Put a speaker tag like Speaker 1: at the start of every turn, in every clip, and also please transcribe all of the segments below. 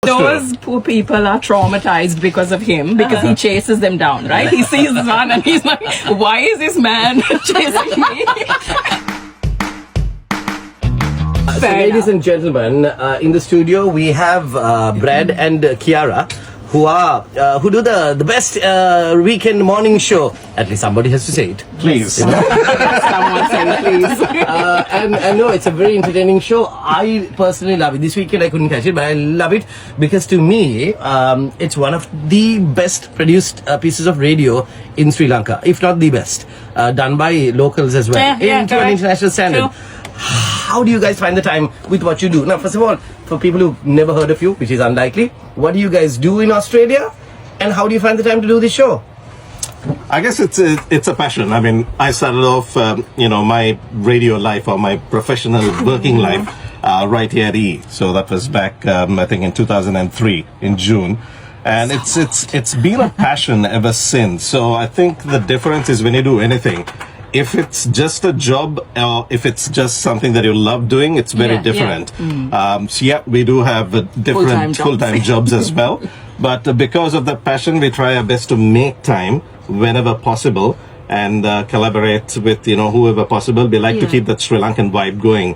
Speaker 1: Those poor people are traumatized because of him, because he chases them down, right? He sees the sun and he's like, why is this man chasing me?
Speaker 2: So, ladies and gentlemen, in the studio we have Brad and Kiara, who do the best weekend morning show. At least somebody has to say it.
Speaker 3: Please.
Speaker 1: Someone say please.
Speaker 2: And I know it's a very entertaining show. I personally love it. This weekend I couldn't catch it, but I love it because to me, it's one of the best produced pieces of radio in Sri Lanka, if not the best, done by locals as well, to an international standard.
Speaker 1: True.
Speaker 2: How do you guys find the time with what you do? Now, first of all, for people who've never heard of you, which is unlikely, what do you guys do in Australia? And how do you find the time to do this show?
Speaker 3: I guess it's a passion. I mean, I started off, my radio life or my professional working life right here at E. So that was back, I think, in 2003 in June. And it's been a passion ever since. So I think the difference is when you do anything, if it's just a job or if it's just something that you love doing, it's very different. So we do have different full-time jobs as well. But because of that passion, we try our best to make time whenever possible and collaborate with, whoever possible. We like to keep that Sri Lankan vibe going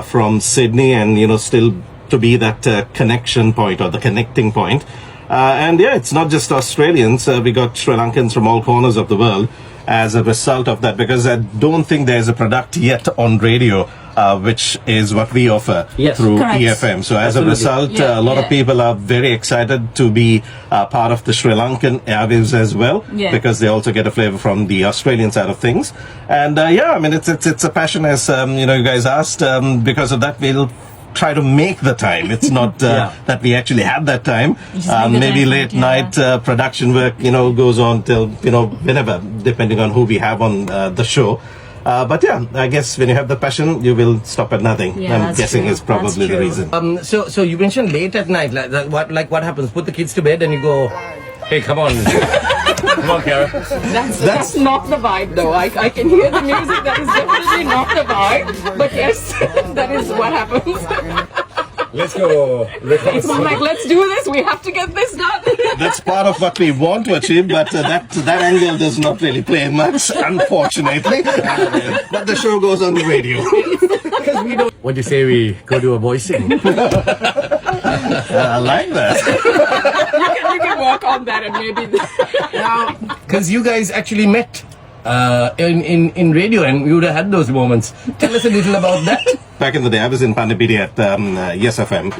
Speaker 3: from Sydney and, still to be that connection point or the connecting point. It's not just Australians. We got Sri Lankans from all corners of the world as a result of that, because I don't think there's a product yet on radio which is what we offer through EFM. So as a result, a lot of people are very excited to be part of the Sri Lankan airwaves as well, because they also get a flavor from the Australian side of things. And it's a passion, as you guys asked. Because of that, we'll try to make the time. It's not that we actually have that time. Maybe late night production work, goes on till, whenever, depending on who we have on the show. I guess when you have the passion, you will stop at nothing. I'm guessing is probably the reason.
Speaker 2: So you mentioned late at night. What happens? Put the kids to bed and you go, hey, come on. Come on, Kiara.
Speaker 1: That's not the vibe, though. I can hear the music. That is definitely not the vibe. But yes, that is what happens.
Speaker 2: Let's go.
Speaker 1: It's not like, let's do this. We have to get this done.
Speaker 3: That's part of what we want to achieve, but that angle does not really play much, unfortunately. But the show goes on the radio.
Speaker 2: Because we don't. What do you say we go do a voicing?
Speaker 3: I like that.
Speaker 1: You can work on that and maybe.
Speaker 2: Now, because you guys actually met in radio and you would have had those moments. Tell us a little about that.
Speaker 3: Back in the day, I was in Panabidi at Yes FM.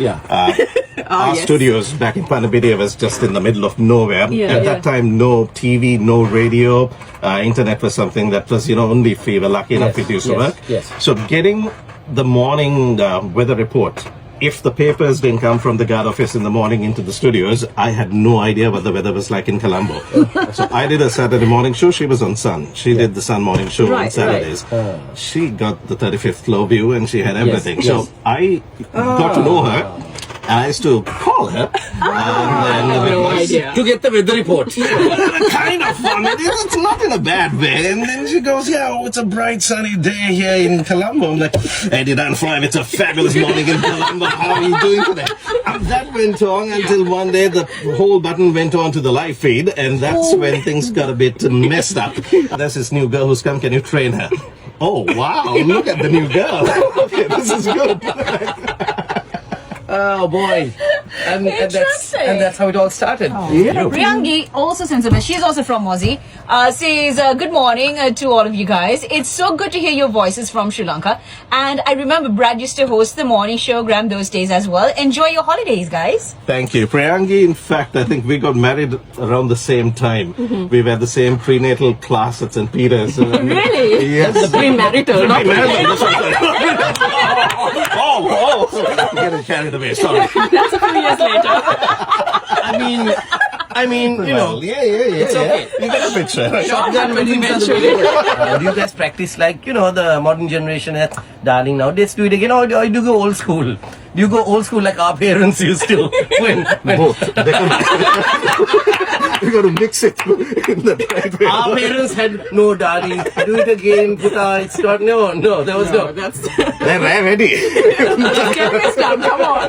Speaker 3: Our studios back in Panabidi was just in the middle of nowhere. At that time, no TV, no radio. Internet was something that was, only if we were lucky enough it used to work. So getting the morning weather report, if the papers didn't come from the guard office in the morning into the studios, I had no idea what the weather was like in Colombo. So I did a Saturday morning show. She was on Sun. She did the Sun morning show on Saturdays. She got the 35th floor view and she had everything. So I got to know her. And I used to call her
Speaker 2: to get the weather report.
Speaker 3: Kind of fun. It's not in a bad way. And then she goes, it's a bright sunny day here in Colombo. I'm like, Eddie Danfly, it's a fabulous morning in Colombo. How are you doing today? And that went on until one day the whole button went on to the live feed, and that's when things got a bit messed up. There's this new girl who's come. Can you train her? Oh, wow. Look at the new girl. Okay, this is good.
Speaker 2: Oh boy, and that's how it all started.
Speaker 4: Priyangi also sends a message. She's also from Aussie. Says good morning to all of you guys. It's so good to hear your voices from Sri Lanka. And I remember Brad used to host the morning Showgram those days as well. Enjoy your holidays, guys.
Speaker 3: Thank you, Priyangi. In fact, I think we got married around the same time. We were the same prenatal class at St. Peter's.
Speaker 4: Really?
Speaker 3: Yes.
Speaker 1: The premarital, not
Speaker 3: Getting carried away. Sorry.
Speaker 1: That's a few years later.
Speaker 2: I mean,
Speaker 3: It's okay. You get a picture.
Speaker 2: Shotgun weddings eventually. Do you guys practice like, the modern generation has, darling, now let's do it again, or do you go old school? Do you go old school like our parents used to? when
Speaker 3: Both. You got to mix it in the right way.
Speaker 2: our parents had no daddy, do it again, puta, it's not, no, there was no.
Speaker 1: That's
Speaker 3: They're ready.
Speaker 1: just get this done. Come on.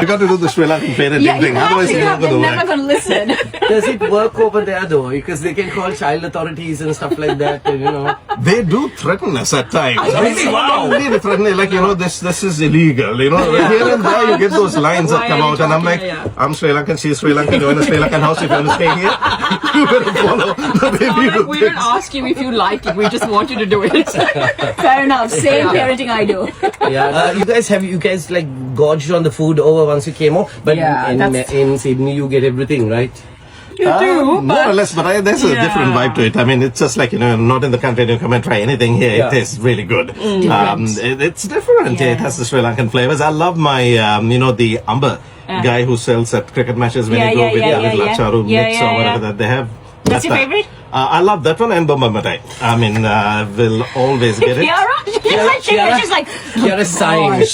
Speaker 3: You got to do the Sri Lankan parenting thing, otherwise you're not
Speaker 4: They're
Speaker 3: going to
Speaker 4: never
Speaker 3: work.
Speaker 4: going to listen.
Speaker 2: Does it work over there though? Because they can call child authorities and stuff like that, and, you know.
Speaker 3: They do threaten us at times.
Speaker 2: Really? Wow.
Speaker 3: Really threaten, like, you know, this is illegal. You know, here and there you get those lines that
Speaker 1: Why
Speaker 3: come
Speaker 1: are you
Speaker 3: out, and I'm like,
Speaker 1: talking? Yeah.
Speaker 3: I'm Sri Lankan, she's Sri Lankan, you're in a Sri Lankan house, if you want to stay here, you better follow the way we do
Speaker 1: We didn't
Speaker 3: things.
Speaker 1: ask you if you like it. We just want you to do it.
Speaker 4: Fair enough. Same parenting I do.
Speaker 2: Yeah. You guys like gorged on the food over once you came home, but
Speaker 1: Yeah, that's-
Speaker 2: in Sydney you get everything, right?
Speaker 1: You do,
Speaker 3: More or less, but there's a
Speaker 1: Yeah.
Speaker 3: different vibe to it. I mean, it's just like, you know, not in the country and you come and try anything here.
Speaker 2: Yeah.
Speaker 3: It tastes really good.
Speaker 1: Mm.
Speaker 3: It's different.
Speaker 4: Yeah.
Speaker 3: It has the Sri Lankan flavors. I love my, you know, the Amber guy who sells at cricket matches when
Speaker 4: Yeah,
Speaker 3: you go
Speaker 4: yeah,
Speaker 3: with
Speaker 4: yeah,
Speaker 3: the
Speaker 4: yeah,
Speaker 3: Lacharu
Speaker 4: yeah.
Speaker 3: mix
Speaker 4: Yeah,
Speaker 3: or
Speaker 4: yeah,
Speaker 3: whatever
Speaker 4: yeah.
Speaker 3: that they have.
Speaker 4: That's your
Speaker 3: that.
Speaker 4: favorite?
Speaker 3: I love that one and Bomba Matai. I mean, will always get it.
Speaker 4: Kiara? She's like,
Speaker 2: You're a sign.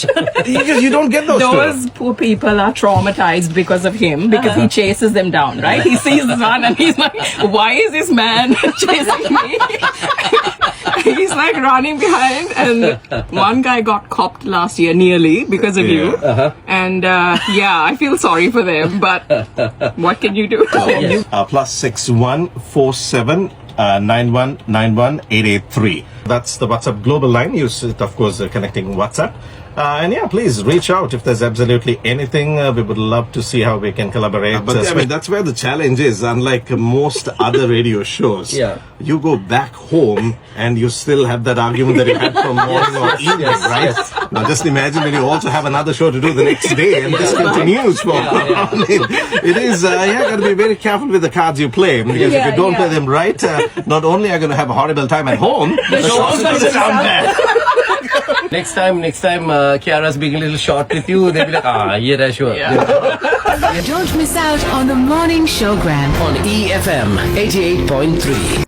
Speaker 3: You don't get those two.
Speaker 1: Those poor people are traumatized because of him, because he chases them down, right? He sees the sun and he's like, why is this man chasing me? He's like running behind, and one guy got copped last year nearly because of you. And yeah, I feel sorry for them, but what can you do?
Speaker 3: +6147 9191 That's the WhatsApp global line. Use it, of course, connecting WhatsApp. And yeah, please reach out if there's absolutely anything. We would love to see how we can collaborate. But I mean, that's where the challenge is. Unlike most other radio shows,
Speaker 2: Yeah.
Speaker 3: you go back home and you still have that argument that you had from morning or evening, right?
Speaker 2: yes.
Speaker 3: Now, just imagine when you also have another show to do the next day, and this continues for. I mean, it is. You got to be very careful with the cards you play, because if you don't play them right, not only are you going to have a horrible time at home, the show's going to sound bad.
Speaker 2: Next time, Kiara's being a little short with you, they'll be like, yeah, sure.
Speaker 5: Don't miss out on the morning showgram on EFM 88.3.